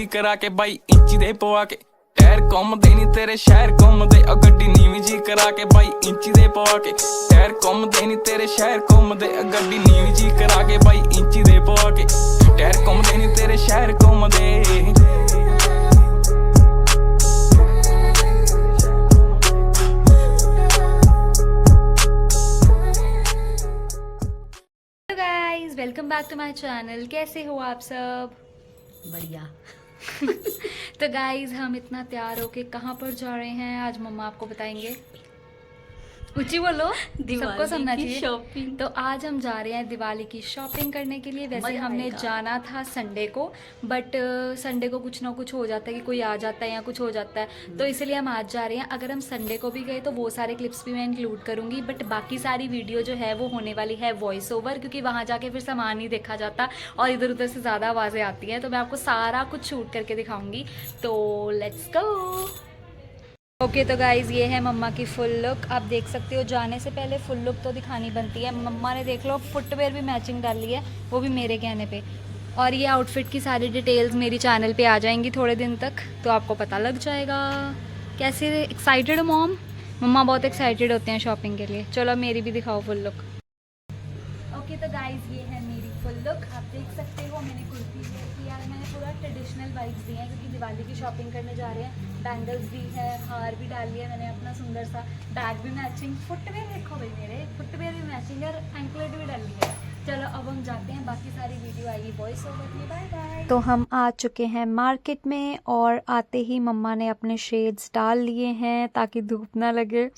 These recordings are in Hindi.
जी करा के बाई इंची दे पवा के टायर घूमदे नी तेरे शहर घूमदे ओ गड्डी नीवी जी करा के बाई इंची दे पवा के टायर घूमदे नी तेरे शहर घूमदे ओ गड्डी नीवी जी करा के बाई इंची दे पवा के टायर घूमदे नी तेरे शहर घूमदे। Welcome back to my channel. कैसे हो आप सब? बढ़िया। तो गाइज हम इतना तैयार होके कहाँ पर जा रहे हैं आज मम्मा आपको बताएंगे। ऊंची बोलो, सबको सुनना चाहिए। शॉपिंग। तो आज हम जा रहे हैं दिवाली की शॉपिंग करने के लिए। वैसे हमने जाना था संडे को, बट संडे को कुछ ना कुछ हो जाता है कि कोई आ जाता है या कुछ हो जाता है, तो इसलिए हम आज जा रहे हैं। अगर हम संडे को भी गए तो वो सारे क्लिप्स भी मैं इंक्लूड करूँगी, बट बाकी सारी वीडियो जो है वो होने वाली है वॉइस ओवर, क्योंकि वहाँ जाके फिर सामान ही देखा जाता और इधर उधर से ज़्यादा आवाज़ें आती हैं, तो मैं आपको सारा कुछ शूट करके दिखाऊँगी। तो लेट्स गो। ओके तो गाइज़ ये है मम्मा की फुल लुक। आप देख सकते हो, जाने से पहले फुल लुक तो दिखानी बनती है। मम्मा ने देख लो फुटवेयर भी मैचिंग डाली है, वो भी मेरे कहने पे। और ये आउटफिट की सारी डिटेल्स मेरी चैनल पे आ जाएंगी थोड़े दिन तक, तो आपको पता लग जाएगा। कैसे एक्साइटेड हो मॉम? मम्मा बहुत एक्साइटेड होते हैं शॉपिंग के लिए। चलो मेरी भी दिखाओ फुल लुक। ओके तो गाइज़ ये है मेरी फुल लुक। आप देख सकते हो मैंने कुर्ती वेयर किया है, मैंने पूरा ट्रेडिशनल वाइब्स दिए हैं क्योंकि दिवाली की शॉपिंग करने जा रहे हैं। बैंगल्स भी है, हार भी डाल लिया मैंने अपना सुंदर सा, बैग भी मैचिंग, फुटवेयर देखो भाई मेरे फुटवेयर भी मैचिंग और एंकलेट भी डाली है। चलो अब हम जाते हैं, बाकी सारी वीडियो आएगी वॉइस ओवर में। Bye bye. तो हम आ चुके हैं मार्केट में और आते ही मम्मा ने अपने शेड्स डाल लिए हैं ताकि धूप ना लगे।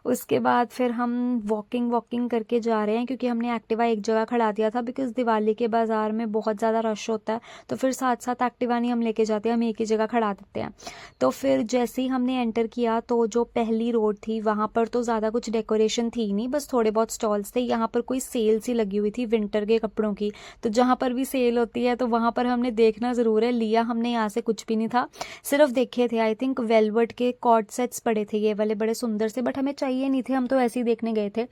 उसके बाद फिर हम वॉकिंग करके जा रहे हैं क्योंकि हमने एक्टिवा एक जगह खड़ा दिया था, बिकॉज दिवाली के बाज़ार में बहुत ज़्यादा रश होता है, तो फिर साथ साथ एक्टिवा नहीं हम लेके जाते, हम एक ही जगह खड़ा देते हैं। तो फिर जैसे ही हमने एंटर किया तो जो पहली रोड थी वहाँ पर तो ज़्यादा कुछ डेकोरेशन थी नहीं, बस थोड़े बहुत स्टॉल्स थे। यहाँ पर कोई सेल सी लगी हुई थी विंटर के कपड़ों की, तो जहाँ पर भी सेल होती है तो वहाँ पर हमने देखना ज़रूर है। लिया हमने यहाँ से कुछ भी नहीं था, सिर्फ देखे थे। आई थिंक वेलवेट के कॉर्ड सेट्स पड़े थे ये वाले बड़े सुंदर से, बट हमें चाहिए नहीं थे, हम तो ऐसे ही देखने गए थे।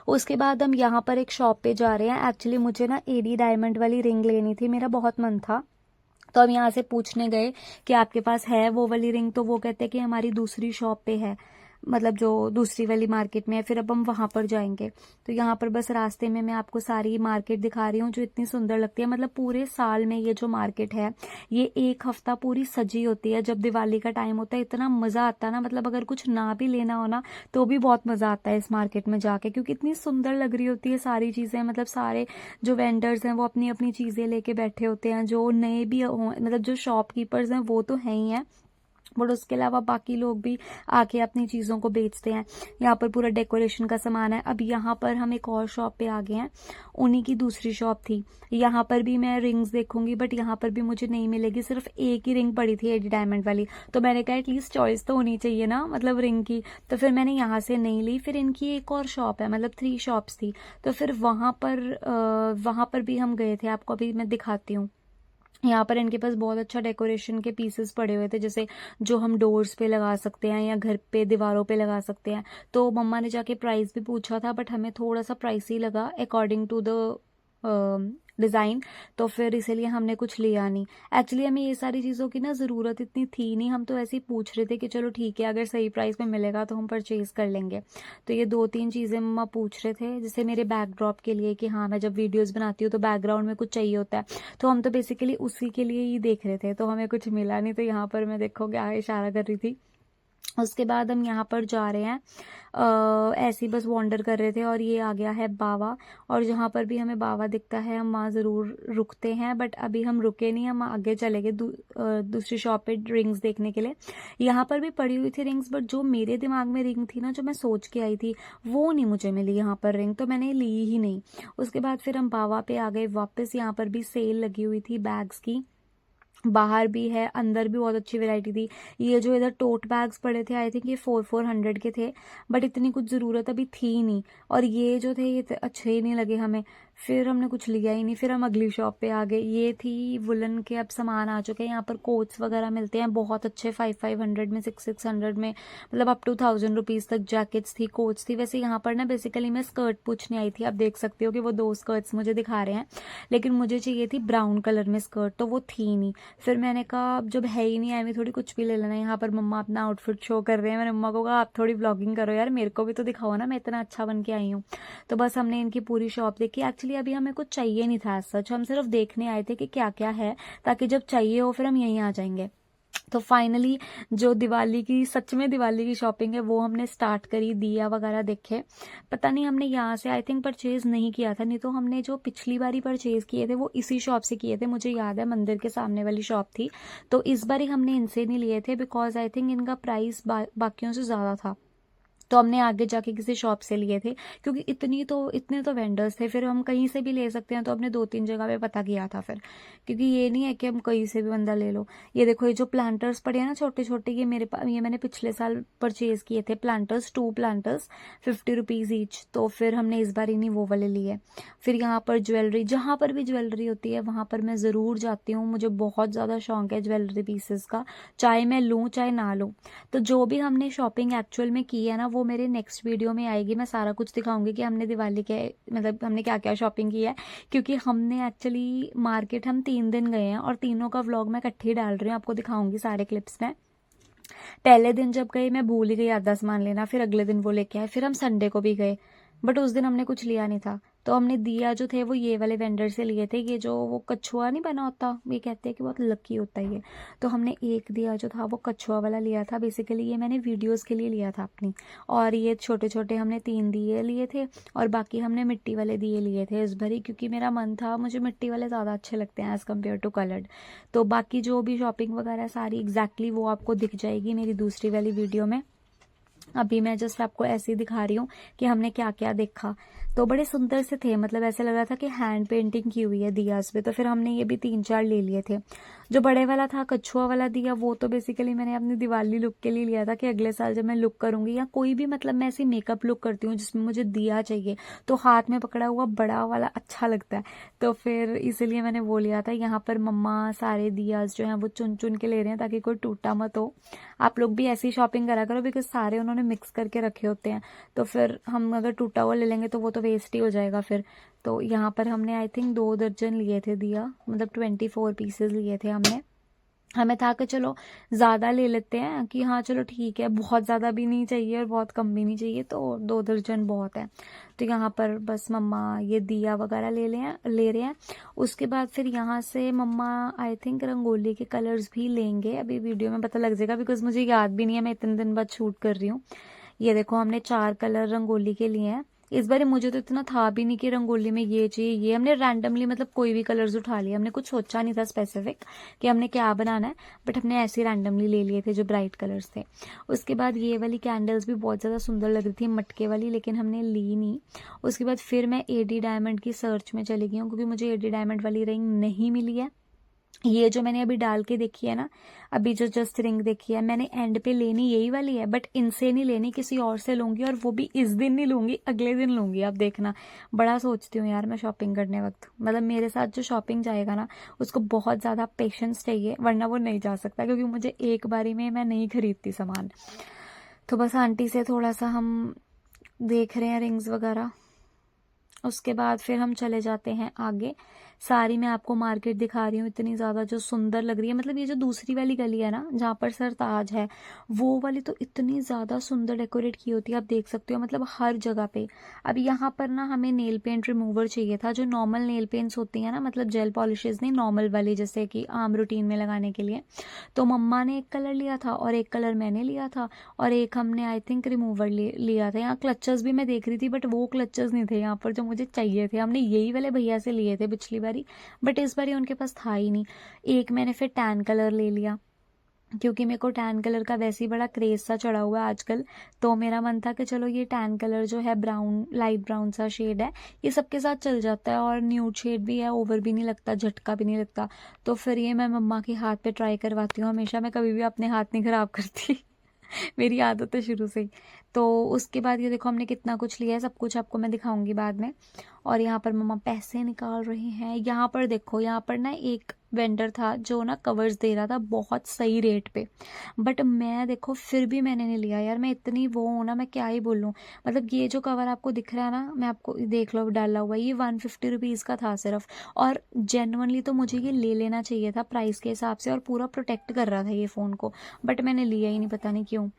उसके बाद हम यहाँ पर एक शॉप पे जा रहे हैं। एक्चुअली मुझे ना एडी डायमंड वाली रिंग लेनी थी, मेरा बहुत मन था, तो हम यहाँ से पूछने गए कि आपके पास है वो वाली रिंग, तो वो कहते हैं कि हमारी दूसरी शॉप पे है, मतलब जो दूसरी वाली मार्केट में है। फिर अब हम वहाँ पर जाएंगे। तो यहाँ पर बस रास्ते में मैं आपको सारी मार्केट दिखा रही हूँ जो इतनी सुंदर लगती है। मतलब पूरे साल में ये जो मार्केट है ये एक हफ्ता पूरी सजी होती है। जब दिवाली का टाइम होता है इतना मज़ा आता है ना, मतलब अगर कुछ ना भी लेना हो ना तो भी बहुत मज़ा आता है इस मार्केट में जाके, क्योंकि इतनी सुंदर लग रही होती है सारी चीज़ें। मतलब सारे जो वेंडर्स हैं वो अपनी अपनी चीज़ें लेके बैठे होते हैं, जो नए भी हों, मतलब जो शॉपकीपर्स हैं वो तो हैं ही हैं, बट उसके अलावा बाकी लोग भी आके अपनी चीज़ों को बेचते हैं। यहाँ पर पूरा डेकोरेशन का सामान है। अब यहाँ पर हम एक और शॉप पे आ गए हैं, उन्हीं की दूसरी शॉप थी। यहाँ पर भी मैं रिंग्स देखूंगी, बट यहाँ पर भी मुझे नहीं मिलेगी, सिर्फ एक ही रिंग पड़ी थी एडी डायमंड वाली। तो मैंने कहा एटलीस्ट चॉइस तो होनी चाहिए ना, मतलब रिंग की। तो फिर मैंने यहाँ से नहीं ली। फिर इनकी एक और शॉप है, मतलब 3 शॉप्स थी, तो फिर वहाँ पर भी हम गए थे। आपको अभी मैं दिखाती हूँ। यहाँ पर इनके पास बहुत अच्छा डेकोरेशन के पीसेस पड़े हुए थे, जैसे जो हम डोर्स पे लगा सकते हैं या घर पे दीवारों पे लगा सकते हैं। तो मम्मा ने जाके प्राइस भी पूछा था, बट हमें थोड़ा सा प्राइसी लगा अकॉर्डिंग टू द डिज़ाइन, तो फिर इसीलिए हमने कुछ लिया नहीं। एक्चुअली हमें ये सारी चीज़ों की ना ज़रूरत इतनी थी नहीं, हम तो ऐसे ही पूछ रहे थे कि चलो ठीक है अगर सही प्राइस में मिलेगा तो हम परचेज़ कर लेंगे। तो ये 2-3 चीज़ें मम्मा पूछ रहे थे, जैसे मेरे बैकड्रॉप के लिए कि हाँ मैं जब वीडियोज़ बनाती हूँ तो बैकग्राउंड में कुछ चाहिए होता है, तो हम तो बेसिकली उसी के लिए ही देख रहे थे, तो हमें कुछ मिला नहीं। तो यहाँ पर मैं देखो क्या इशारा कर रही थी। उसके बाद हम यहाँ पर जा रहे हैं, ऐसे ही बस वॉन्डर कर रहे थे और ये आ गया है बावा। और जहाँ पर भी हमें बावा दिखता है हम वहाँ ज़रूर रुकते हैं, बट अभी हम रुके नहीं, हम आगे चले गए दूसरी शॉप पे रिंग्स देखने के लिए। यहाँ पर भी पड़ी हुई थी रिंग्स, बट जो मेरे दिमाग में रिंग थी ना, जो मैं सोच के आई थी, वो नहीं मुझे मिली यहाँ पर रिंग, तो मैंने ली ही नहीं। उसके बाद फिर हम बावा पे आ गए वापस। यहाँ पर भी सेल लगी हुई थी बैग्स की, बाहर भी है, अंदर भी बहुत अच्छी वैरायटी थी। ये जो इधर टोट बैग्स पड़े थे आई थिंक ये 400 के थे, बट इतनी कुछ ज़रूरत अभी थी नहीं। और ये जो थे ये अच्छे ही नहीं लगे हमें। फिर हमने कुछ लिया ही नहीं, फिर हम अगली शॉप पे आ गए। ये थी वुलन के अब सामान आ चुके हैं। यहाँ पर कोट्स वगैरह मिलते हैं बहुत अच्छे, 500 में, 600 में, मतलब अप टू 1000 रुपीज़ तक जैकेट्स थी, कोट्स थी। वैसे यहाँ पर ना बेसिकली मैं स्कर्ट पूछने आई थी। आप देख सकते हो कि वो 2 स्कर्ट्स मुझे दिखा रहे हैं, लेकिन मुझे चाहिए थी ब्राउन कलर में स्कर्ट, तो वो थी नहीं। फिर मैंने कहा अब जब है ही नहीं आई, मैं थोड़ी कुछ भी ले लेना। यहाँ पर मम्मा अपना आउटफिट शो कर रहे हैं। मैंने मम्मा को कहा आप थोड़ी ब्लॉगिंग करो यार, मेरे को भी तो दिखाओ ना, मैं इतना अच्छा बन के आई हूँ। तो बस हमने इनकी पूरी शॉप देखी। एक्चुअली अभी हमें कुछ चाहिए नहीं था सच, हम सिर्फ देखने आए थे कि क्या क्या है, ताकि जब चाहिए हो फिर हम यहीं आ जाएंगे। तो फाइनली जो दिवाली की, सच में दिवाली की शॉपिंग है वो हमने स्टार्ट करी। दिया वगैरह देखे, पता नहीं हमने यहाँ से आई थिंक परचेज नहीं किया था, नहीं तो हमने जो पिछली बारी परचेज किए थे वो इसी शॉप से किए थे, मुझे याद है मंदिर के सामने वाली शॉप थी। तो इस बारी हमने इनसे नहीं लिए थे, बिकॉज आई थिंक इनका प्राइस बाकियों से ज़्यादा था। तो हमने आगे जाके किसी शॉप से लिए थे, क्योंकि इतने तो वेंडर्स थे, फिर हम कहीं से भी ले सकते हैं, तो हमने 2-3 जगह पे पता किया था फिर, क्योंकि ये नहीं है कि हम कहीं से भी बंदा ले लो। ये देखो, ये जो प्लांटर्स पड़े हैं ना छोटे छोटे, ये मैंने पिछले साल परचेज किए थे प्लांटर्स, 2 प्लांटर्स 50 रुपीज़ ईच। तो फिर हमने इस बार ही नहीं वो वाले लिए। फिर यहाँ पर ज्वेलरी, जहाँ पर भी ज्वेलरी होती है वहाँ पर मैं ज़रूर जाती हूँ, मुझे बहुत ज़्यादा शौक है ज्वेलरी पीसेस का, चाहे मैं लूँ चाहे ना लूँ। तो जो भी हमने शॉपिंग एक्चुअल में की है ना, वो मेरे नेक्स्ट वीडियो में आएगी। मैं सारा कुछ दिखाऊंगी कि हमने दिवाली के, मतलब हमने क्या क्या शॉपिंग की है, क्योंकि हमने एक्चुअली मार्केट हम 3 दिन गए हैं, और तीनों का व्लॉग मैं इकट्ठे ही डाल रही हूँ, आपको दिखाऊंगी सारे क्लिप्स में। पहले दिन जब गए मैं भूल ही गई आधा सामान लेना, फिर अगले दिन वो लेके आए, फिर हम संडे को भी गए, बट उस दिन हमने कुछ लिया नहीं था। तो हमने दिया जो थे वो ये वाले वेंडर से लिए थे, ये जो वो कछुआ नहीं बना होता, ये कहते हैं कि बहुत लकी होता है ये। तो हमने एक दिया जो था वो कछुआ वाला लिया था, बेसिकली ये मैंने वीडियोस के लिए लिया था अपनी। और ये छोटे छोटे हमने 3 दिए लिए थे, और बाकी हमने मिट्टी वाले दिए लिए थे इस भरी, क्योंकि मेरा मन था, मुझे मिट्टी वाले ज़्यादा अच्छे लगते हैं एज़ कम्पेयर टू कलर्ड। तो बाकी जो भी शॉपिंग वगैरह सारी एग्जैक्टली वो आपको दिख जाएगी मेरी दूसरी वाली वीडियो में। अभी मैं जस्ट आपको ऐसे ही दिखा रही हूँ कि हमने क्या क्या देखा। तो बड़े सुंदर से थे, मतलब ऐसे लग रहा था कि हैंड पेंटिंग की हुई है दियास पे। तो फिर हमने ये भी 3-4 ले लिए थे। जो बड़े वाला था कछुआ वाला दिया, वो तो बेसिकली मैंने अपनी दिवाली लुक के लिए लिया था, कि अगले साल जब मैं लुक करूंगी या कोई भी, मतलब मैं ऐसी मेकअप लुक करती हूँ जिसमें मुझे दिया चाहिए, तो हाथ में पकड़ा हुआ बड़ा वाला अच्छा लगता है, तो फिर इसीलिए मैंने वो लिया था। यहाँ पर मम्मा सारे दियास जो हैं वो चुन चुन के ले रहे हैं, ताकि कोई टूटा मत हो। आप लोग भी ऐसी शॉपिंग करा करो, बिकॉज सारे उन्होंने मिक्स करके रखे होते हैं, तो फिर हम अगर टूटा हुआ ले लेंगे तो वो तो वेस्ट ही हो जाएगा फिर। तो यहाँ पर हमने आई थिंक 2 दर्जन लिए थे दिया, मतलब 24 पीसेज लिए थे हमने। हमें था कि चलो ज़्यादा ले लेते हैं, कि हाँ चलो ठीक है, बहुत ज़्यादा भी नहीं चाहिए और बहुत कम भी नहीं चाहिए, तो 2 दर्जन बहुत है। तो यहाँ पर बस मम्मा ये दिया वगैरह ले रहे हैं। उसके बाद फिर यहाँ से मम्मा आई थिंक रंगोली के कलर्स भी लेंगे, अभी वीडियो में पता लग जाएगा, बिकॉज मुझे याद भी नहीं है, मैं इतने दिन बाद शूट कर रही हूँ। ये देखो हमने 4 कलर रंगोली के लिए हैं। इस बार मुझे तो इतना था भी नहीं कि रंगोली में ये चाहिए, ये हमने रैंडमली, मतलब कोई भी कलर्स उठा लिए, हमने कुछ सोचा नहीं था स्पेसिफिक कि हमने क्या बनाना है, बट हमने ऐसे रैंडमली ले लिए थे जो ब्राइट कलर्स थे। उसके बाद ये वाली कैंडल्स भी बहुत ज़्यादा सुंदर लग रही थी, मटके वाली, लेकिन हमने ली नहीं। उसके बाद फिर मैं एडी डायमंड की सर्च में चली गई हूँ, क्योंकि मुझे एडी डायमंड वाली रिंग नहीं मिली है। ये जो मैंने अभी डाल के देखी है ना, अभी जो जस्ट रिंग देखी है, मैंने एंड पे लेनी यही वाली है, बट इनसे नहीं लेनी, किसी और से लूंगी, और वो भी इस दिन नहीं लूंगी, अगले दिन लूंगी। आप देखना, बड़ा सोचती हूँ यार मैं शॉपिंग करने वक्त, मतलब मेरे साथ जो शॉपिंग जाएगा ना उसको बहुत ज़्यादा पेशेंस चाहिए, वरना वो नहीं जा सकता, क्योंकि मुझे एक बारी में मैं नहीं खरीदती सामान। तो बस आंटी से थोड़ा सा हम देख रहे हैं रिंग्स वगैरह। उसके बाद फिर हम चले जाते हैं आगे। सारी मैं आपको मार्केट दिखा रही हूँ, इतनी ज़्यादा जो सुंदर लग रही है, मतलब ये जो दूसरी वाली गली है ना जहाँ पर सरताज है, वो वाली तो इतनी ज़्यादा सुंदर डेकोरेट की होती है, आप देख सकते हो, मतलब हर जगह पे। अब यहाँ पर ना हमें नेल पेंट रिमूवर चाहिए था, जो नॉर्मल नेल पेंट्स होती हैं ना, मतलब जेल पॉलिशेज नहीं, नॉर्मल वाली, जैसे कि आम रूटीन में लगाने के लिए। तो मम्मा ने एक कलर लिया था और एक कलर मैंने लिया था, और एक हमने आई थिंक रिमूवर लिया था। यहाँ क्लचर्स भी मैं देख रही थी, बट वो क्लचर्स नहीं थे यहाँ पर जो मुझे चाहिए थे। हमने यही वाले भैया से लिए थे पिछली बारी, बट इस बारी उनके पास था ही नहीं। एक मैंने फिर टैन कलर ले लिया, क्योंकि मेरे को टैन कलर का वैसे ही बड़ा क्रेज सा चढ़ा हुआ है आजकल, तो मेरा मन था कि चलो ये टैन कलर जो है ब्राउन, लाइट ब्राउन सा शेड है, ये सबके साथ चल जाता है, और न्यूड शेड भी है, ओवर भी नहीं लगता, झटका भी नहीं लगता। तो फिर ये मैं मम्मा के हाथ पे ट्राई करवाती हूँ हमेशा, मैं कभी भी अपने हाथ नहीं खराब करती मेरी आदत है शुरू से ही। तो उसके बाद ये देखो हमने कितना कुछ लिया है, सब कुछ आपको मैं दिखाऊंगी बाद में। और यहाँ पर मम्मा पैसे निकाल रहे हैं। यहाँ पर देखो, यहाँ पर ना एक वेंडर था जो ना कवर्स दे रहा था बहुत सही रेट पे, बट मैं देखो फिर भी मैंने नहीं लिया यार। मैं इतनी वो हूँ ना, मैं क्या ही बोलूँ। मतलब ये जो कवर आपको दिख रहा है ना, मैं आपको देख लो डाला हुआ, ये 150 रुपीज़ का था सिर्फ। और जेन्युइनली तो मुझे ये ले लेना चाहिए था प्राइस के हिसाब से, और पूरा प्रोटेक्ट कर रहा था ये फ़ोन को, बट मैंने लिया ही नहीं, पता नहीं क्यों।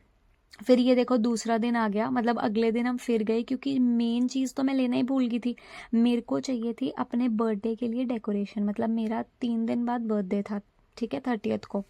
फिर ये देखो दूसरा दिन आ गया, मतलब अगले दिन हम फिर गए, क्योंकि मेन चीज़ तो मैं लेना ही भूल गई थी। मेरे को चाहिए थी अपने बर्थडे के लिए डेकोरेशन, मतलब मेरा 3 दिन बाद बर्थडे था, ठीक है, 30th को।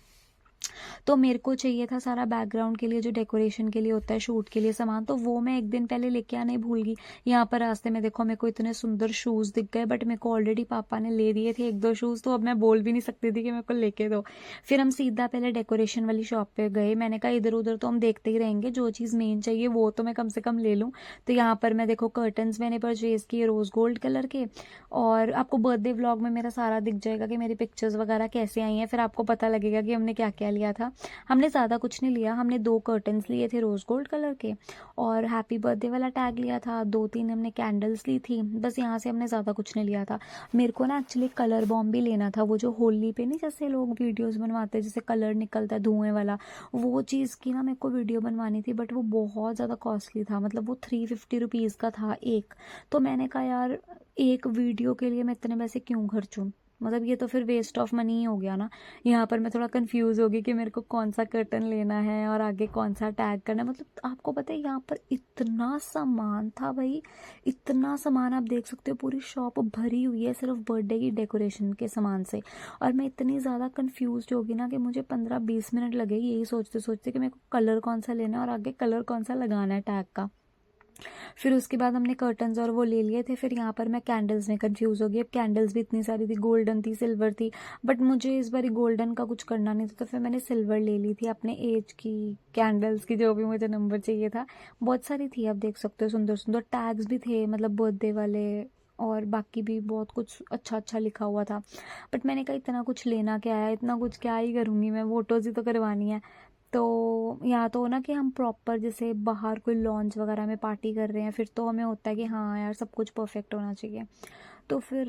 तो मेरे को चाहिए था सारा बैकग्राउंड के लिए जो डेकोरेशन के लिए होता है, शूट के लिए सामान, तो वो मैं एक दिन पहले लेके आने भूल गई। यहाँ पर रास्ते में देखो मेरे को इतने सुंदर शूज़ दिख गए, बट मेरे को ऑलरेडी पापा ने ले दिए थे 1-2 शूज़, तो अब मैं बोल भी नहीं सकती थी कि मेरे को लेके दो। फिर हम सीधा पहले डेकोरेशन वाली शॉप पे गए। मैंने कहा इधर उधर तो हम देखते ही रहेंगे, जो चीज़ मेन चाहिए वो तो मैं कम से कम ले लूँ। तो यहाँ पर मैं देखो कर्टन्स मैंने परचेज़ किए रोज़ गोल्ड कलर के, और आपको बर्थडे व्लॉग में मेरा सारा दिख जाएगा कि मेरी पिक्चर्स वगैरह कैसे आई हैं, फिर आपको पता लगेगा कि हमने क्या क्या लिया था। हमने ज़्यादा कुछ नहीं लिया, हमने 2 कर्टन्स लिए थे रोज़ गोल्ड कलर के, और हैप्पी बर्थडे वाला टैग लिया था, 2-3 हमने कैंडल्स ली थी, बस यहाँ से हमने ज़्यादा कुछ नहीं लिया था। मेरे को ना एक्चुअली कलर बॉम्ब भी लेना था, वो जो होली पे नहीं जैसे लोग वीडियोस बनवाते हैं जैसे कलर निकलता है धुएं वाला, वो चीज़ की ना मेरे को वीडियो बनवानी थी, बट वो बहुत ज़्यादा कॉस्टली था, मतलब वो 350 रुपीज़ का था एक। तो मैंने कहा यार एक वीडियो के लिए मैं इतने पैसे क्यों खर्चूँ, मतलब ये तो फिर वेस्ट ऑफ मनी ही हो गया ना। यहाँ पर मैं थोड़ा कंफ्यूज हो गई कि मेरे को कौन सा कर्टन लेना है और आगे कौन सा टैग करना है। मतलब आपको पता है यहाँ पर इतना सामान था भाई, इतना सामान, आप देख सकते हो पूरी शॉप भरी हुई है सिर्फ बर्थडे की डेकोरेशन के सामान से। और मैं इतनी ज़्यादा कंफ्यूज होगी ना कि मुझे 15-20 मिनट लगे यही सोचते सोचते कि मेरे को कलर कौन सा लेना है और आगे कलर कौन सा लगाना है टैग का। फिर उसके बाद हमने कर्टन्स और वो ले लिए थे। फिर यहाँ पर मैं कैंडल्स में कंफ्यूज हो गई। अब कैंडल्स भी इतनी सारी थी, गोल्डन थी, सिल्वर थी, बट मुझे इस बार गोल्डन का कुछ करना नहीं था, तो फिर मैंने सिल्वर ले ली थी अपने एज की कैंडल्स की, जो भी मुझे नंबर चाहिए था। बहुत सारी थी, आप देख सकते हो, सुंदर सुंदर टैग्स भी थे, मतलब बर्थडे वाले, और बाकी भी बहुत कुछ अच्छा अच्छा लिखा हुआ था। बट मैंने कहा इतना कुछ लेना क्या है, इतना कुछ क्या ही करूँगी मैं, फोटोज़ ही तो करवानी है। तो या तो ना कि हम प्रॉपर जैसे बाहर कोई लॉन्च वगैरह में पार्टी कर रहे हैं, फिर तो हमें होता है कि हाँ यार सब कुछ परफेक्ट होना चाहिए। तो फिर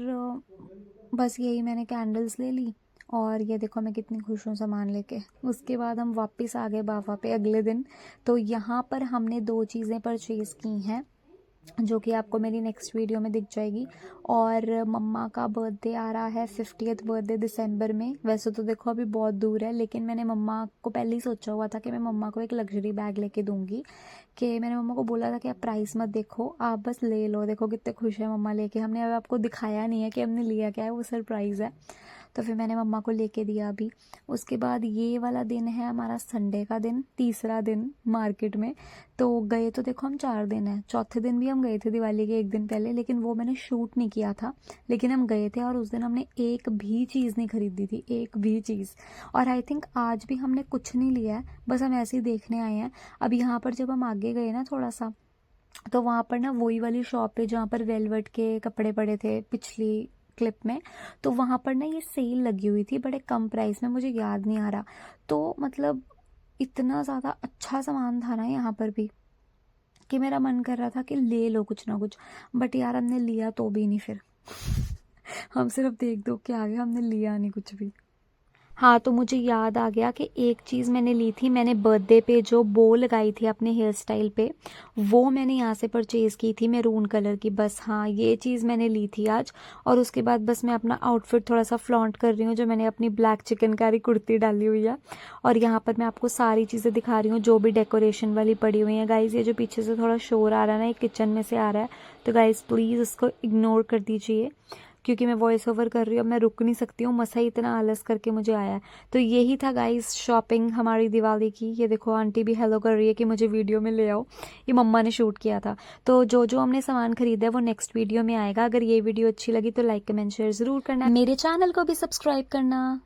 बस यही मैंने कैंडल्स ले ली, और ये देखो मैं कितनी खुश हूँ सामान लेके। उसके बाद हम वापस आ गए बाबा पे अगले दिन। तो यहाँ पर हमने 2 चीज़ें परचेज़ की हैं जो कि आपको मेरी नेक्स्ट वीडियो में दिख जाएगी। और मम्मा का बर्थडे आ रहा है, 50th बर्थडे दिसंबर में। वैसे तो देखो अभी बहुत दूर है, लेकिन मैंने मम्मा को पहले ही सोचा हुआ था कि मैं मम्मा को एक लग्जरी बैग लेके दूंगी। कि मैंने मम्मा को बोला था कि आप प्राइस मत देखो, आप बस ले लो। देखो कितने खुश है मम्मा लेके, हमने अब आपको दिखाया नहीं है कि हमने लिया क्या है, वो सरप्राइज़ है। तो फिर मैंने मम्मा को लेके दिया अभी। उसके बाद ये वाला दिन है हमारा संडे का दिन, तीसरा दिन मार्केट में। तो गए तो देखो हम 4 दिन हैं, चौथे दिन भी हम गए थे दिवाली के 1 दिन पहले, लेकिन वो मैंने शूट नहीं किया था, लेकिन हम गए थे और उस दिन हमने एक भी चीज़ नहीं खरीदी थी, एक भी चीज़। और आई थिंक आज भी हमने कुछ नहीं लिया है, बस हम ऐसे ही देखने आए हैं। अब यहाँ पर जब हम आगे गए ना थोड़ा सा, तो वहाँ पर ना वही वाली शॉप है जहाँ पर वेलवेट के कपड़े पड़े थे पिछली क्लिप में, तो वहाँ पर ना ये सेल लगी हुई थी बड़े कम प्राइस में, मुझे याद नहीं आ रहा। तो मतलब इतना ज़्यादा अच्छा सामान था ना यहाँ पर भी कि मेरा मन कर रहा था कि ले लो कुछ ना कुछ, बट यार हमने लिया तो भी नहीं। फिर हम सिर्फ देख दो के आगे, हमने लिया नहीं कुछ भी। हाँ, तो मुझे याद आ गया कि एक चीज़ मैंने ली थी, मैंने बर्थडे पे जो बो लगाई थी अपने हेयर स्टाइल पे, वो मैंने यहाँ से परचेज़ की थी मैरून कलर की। बस हाँ, ये चीज़ मैंने ली थी आज। और उसके बाद बस मैं अपना आउटफिट थोड़ा सा फ्लॉन्ट कर रही हूँ, जो मैंने अपनी ब्लैक चिकनकारी कुर्ती डाली हुई है। और यहाँ पर मैं आपको सारी चीज़ें दिखा रही हूँ जो भी डेकोरेशन वाली पड़ी हुई हैं। गाइज़ ये जो पीछे से थोड़ा शोर आ रहा है ना, ये किचन में से आ रहा है, तो गाइज़ प्लीज़ उसको इग्नोर कर दीजिए, क्योंकि मैं वॉइस ओवर कर रही हूँ, मैं रुक नहीं सकती हूँ, मसा ही इतना आलस करके मुझे आया है। तो यही था गाइस शॉपिंग हमारी दिवाली की। ये देखो आंटी भी हेलो कर रही है कि मुझे वीडियो में ले आओ, ये मम्मा ने शूट किया था। तो जो जो हमने सामान खरीदा है वो नेक्स्ट वीडियो में आएगा। अगर ये वीडियो अच्छी लगी तो लाइक कमेंट शेयर ज़रूर करना, मेरे चैनल को भी सब्सक्राइब करना।